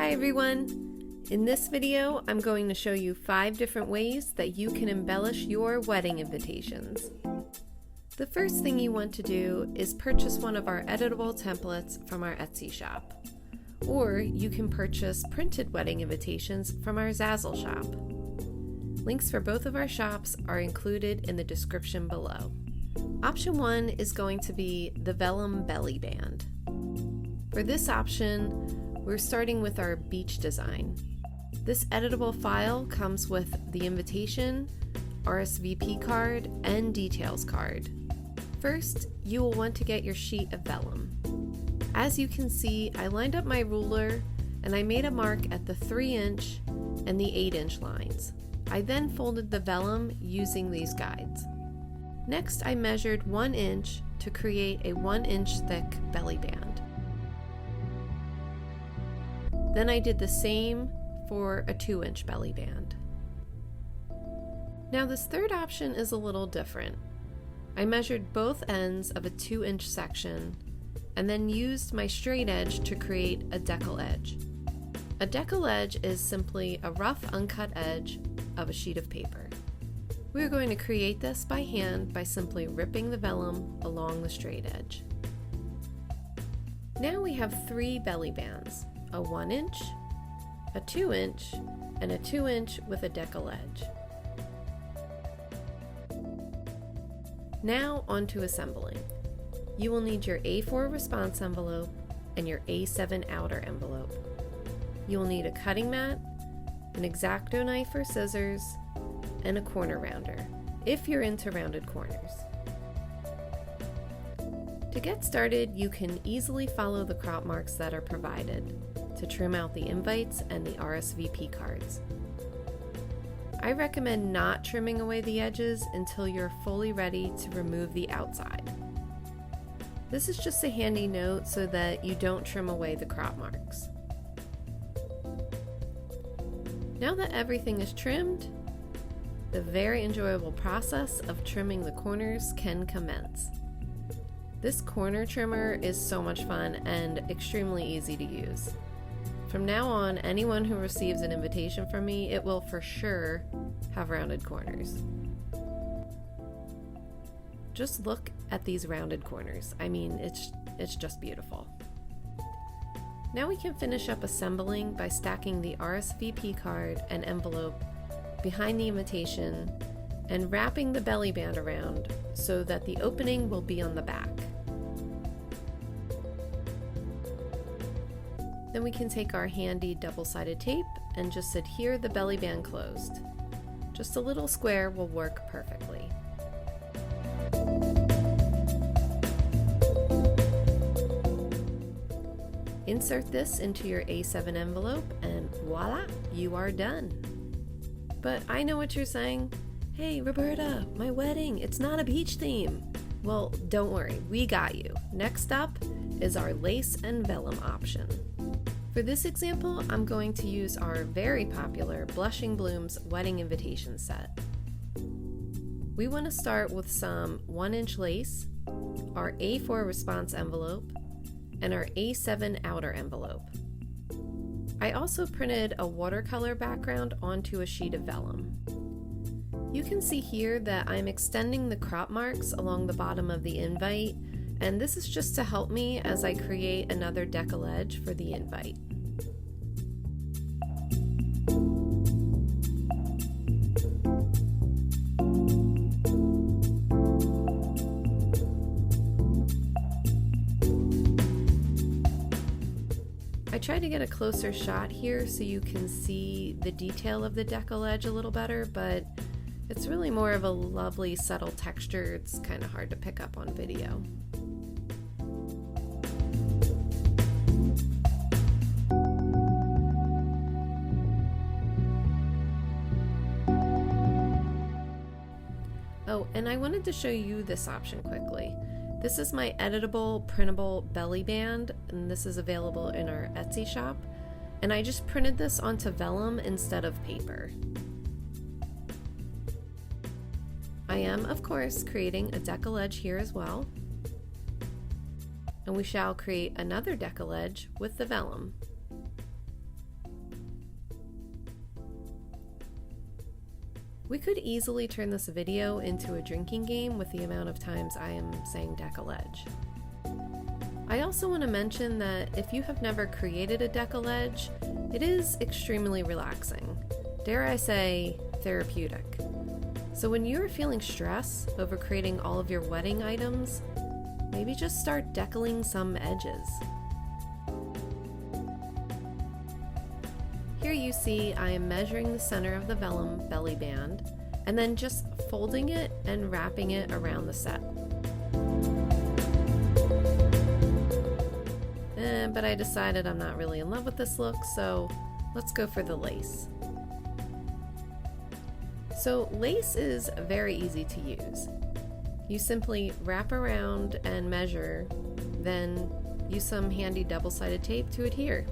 Hi everyone! In this video, I'm going to show you 5 different ways that you can embellish your wedding invitations. The first thing you want to do is purchase one of our editable templates from our Etsy shop. Or you can purchase printed wedding invitations from our Zazzle shop. Links for both of our shops are included in the description below. Option 1 is going to be the Vellum belly band. For this option, we're starting with our beach design. This editable file comes with the invitation, RSVP card, and details card. First, you will want to get your sheet of vellum. As you can see, I lined up my ruler and I made a mark at the 3-inch and the 8-inch lines. I then folded the vellum using these guides. Next, I measured 1 inch to create a 1-inch thick belly band. Then I did the same for a 2-inch belly band. Now this third option is a little different. I measured both ends of a 2-inch section and then used my straight edge to create a decal edge. A decal edge is simply a rough uncut edge of a sheet of paper. We're going to create this by hand by simply ripping the vellum along the straight edge. Now we have 3 belly bands. A 1-inch, a 2-inch, and a 2-inch with a decal edge. Now onto assembling. You will need your A4 response envelope and your A7 outer envelope. You will need a cutting mat, an X-Acto knife or scissors, and a corner rounder, if you're into rounded corners. To get started, you can easily follow the crop marks that are provided to trim out the invites and the RSVP cards. I recommend not trimming away the edges until you're fully ready to remove the outside. This is just a handy note so that you don't trim away the crop marks. Now that everything is trimmed, the very enjoyable process of trimming the corners can commence. This corner trimmer is so much fun and extremely easy to use. From now on, anyone who receives an invitation from me, it will for sure have rounded corners. Just look at these rounded corners. I mean, it's just beautiful. Now we can finish up assembling by stacking the RSVP card and envelope behind the invitation and wrapping the belly band around so that the opening will be on the back. Then we can take our handy double-sided tape and just adhere the belly band closed. Just a little square will work perfectly. Insert this into your A7 envelope and voila, you are done. But I know what you're saying. Hey Roberta, my wedding, it's not a beach theme. Well, don't worry, we got you. Next up is our lace and vellum option. For this example, I'm going to use our very popular Blushing Blooms wedding invitation set. We want to start with some 1-inch lace, our A4 response envelope, and our A7 outer envelope. I also printed a watercolor background onto a sheet of vellum. You can see here that I'm extending the crop marks along the bottom of the invite, and this is just to help me as I create another decal edge for the invite. I tried to get a closer shot here so you can see the detail of the decal edge a little better, but it's really more of a lovely subtle texture. It's kind of hard to pick up on video. Oh, and I wanted to show you this option quickly. This is my editable printable belly band, and this is available in our Etsy shop. And I just printed this onto vellum instead of paper. I am, of course, creating a decal edge here as well. And we shall create another decal edge with the vellum. We could easily turn this video into a drinking game with the amount of times I am saying decollage. I also want to mention that if you have never created a decollage, it is extremely relaxing. Dare I say, therapeutic. So when you're feeling stress over creating all of your wedding items, maybe just start decaling some edges. Here you see I am measuring the center of the vellum belly band and then just folding it and wrapping it around the set. But I decided I'm not really in love with this look, so let's go for the lace. So lace is very easy to use. You simply wrap around and measure, then use some handy double-sided tape to adhere.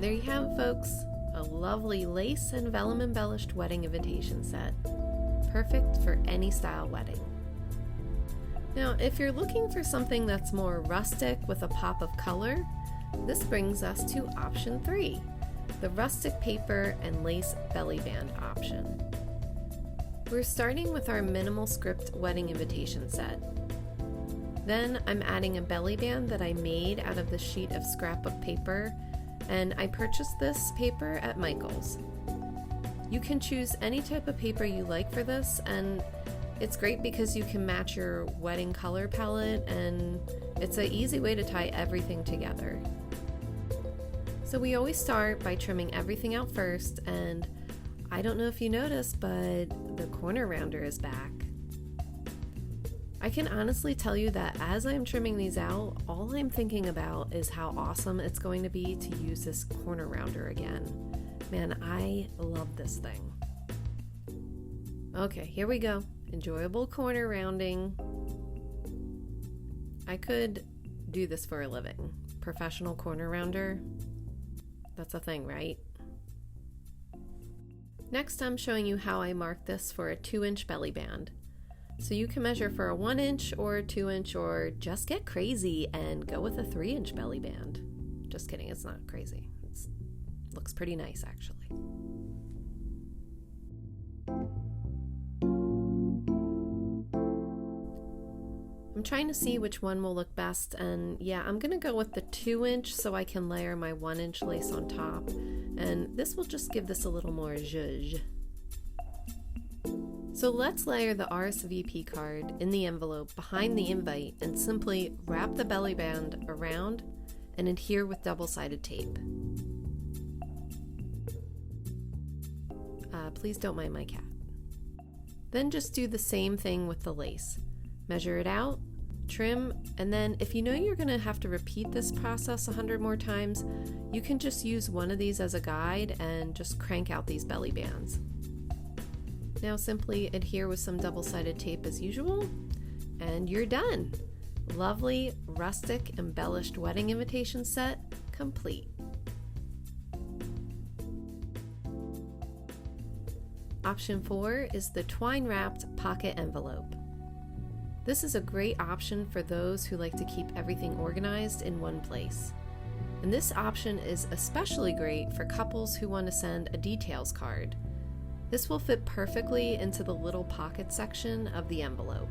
There you have it, folks. A lovely lace and vellum embellished wedding invitation set. Perfect for any style wedding. Now, if you're looking for something that's more rustic with a pop of color, this brings us to option 3, the rustic paper and lace belly band option. We're starting with our minimal script wedding invitation set. Then I'm adding a belly band that I made out of the sheet of scrapbook paper, and I purchased this paper at Michael's. You can choose any type of paper you like for this, and it's great because you can match your wedding color palette, and it's an easy way to tie everything together. So we always start by trimming everything out first, and I don't know if you noticed, but the corner rounder is back. I can honestly tell you that as I'm trimming these out, all I'm thinking about is how awesome it's going to be to use this corner rounder again. Man, I love this thing. Okay, here we go. Enjoyable corner rounding. I could do this for a living. Professional corner rounder. That's a thing, right? Next, I'm showing you how I mark this for a 2-inch belly band. So you can measure for a 1-inch or a 2-inch, or just get crazy and go with a 3-inch belly band. Just kidding, it's not crazy. It looks pretty nice, actually. I'm trying to see which one will look best, and yeah, I'm gonna go with the 2-inch so I can layer my 1-inch lace on top, and this will just give this a little more zhuzh. So let's layer the RSVP card in the envelope behind the invite and simply wrap the belly band around and adhere with double-sided tape. Please don't mind my cat. Then just do the same thing with the lace. Measure it out, trim, and then if you know you're going to have to repeat this process 100 more times, you can just use one of these as a guide and just crank out these belly bands. Now simply adhere with some double-sided tape as usual, and you're done. Lovely, rustic, embellished wedding invitation set complete. Option 4 is the twine wrapped pocket envelope. This is a great option for those who like to keep everything organized in one place. And this option is especially great for couples who want to send a details card. This will fit perfectly into the little pocket section of the envelope.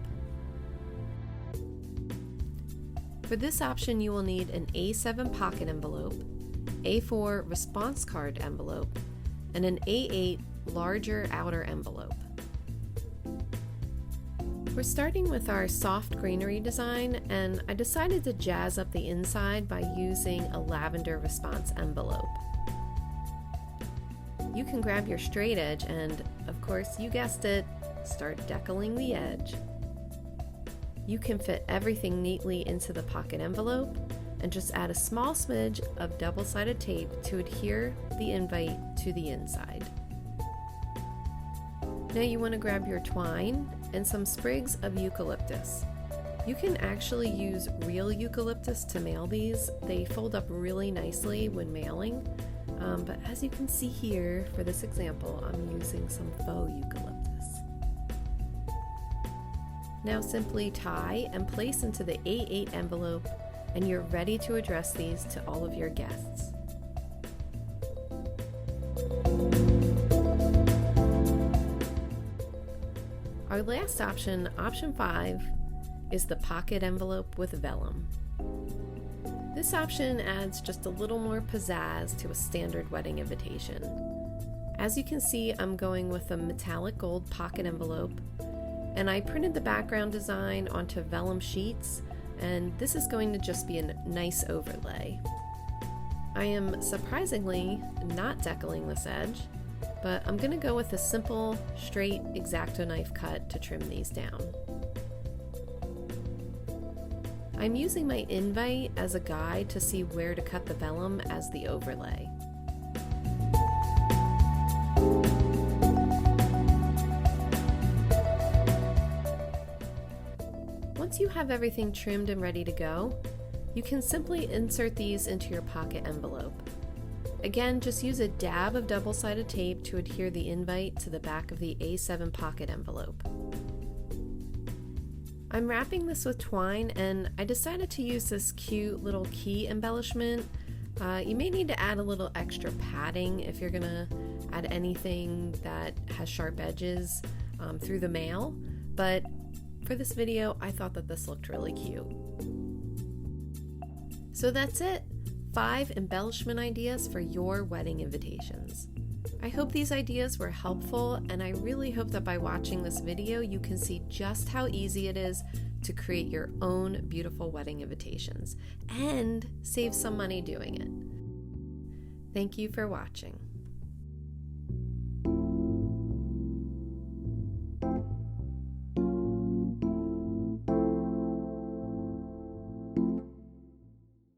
For this option, you will need an A7 pocket envelope, A4 response card envelope, and an A8 larger outer envelope. We're starting with our soft greenery design, and I decided to jazz up the inside by using a lavender response envelope. You can grab your straight edge and, of course, you guessed it, start decaling the edge. You can fit everything neatly into the pocket envelope and just add a small smidge of double-sided tape to adhere the invite to the inside. Now you want to grab your twine and some sprigs of eucalyptus. You can actually use real eucalyptus to mail these. They fold up really nicely when mailing. But as you can see here, for this example, I'm using some faux eucalyptus. Now simply tie and place into the A8 envelope, and you're ready to address these to all of your guests. Our last option, option 5, is the pocket envelope with vellum. This option adds just a little more pizzazz to a standard wedding invitation. As you can see, I'm going with a metallic gold pocket envelope, and I printed the background design onto vellum sheets, and this is going to just be a nice overlay. I am surprisingly not decaling this edge, but I'm going to go with a simple, straight X-Acto knife cut to trim these down. I'm using my invite as a guide to see where to cut the vellum as the overlay. Once you have everything trimmed and ready to go, you can simply insert these into your pocket envelope. Again, just use a dab of double-sided tape to adhere the invite to the back of the A7 pocket envelope. I'm wrapping this with twine, and I decided to use this cute little key embellishment. You may need to add a little extra padding if you're gonna add anything that has sharp edges through the mail, but for this video, I thought that this looked really cute. So that's it, 5 embellishment ideas for your wedding invitations. I hope these ideas were helpful, and I really hope that by watching this video, you can see just how easy it is to create your own beautiful wedding invitations and save some money doing it. Thank you for watching.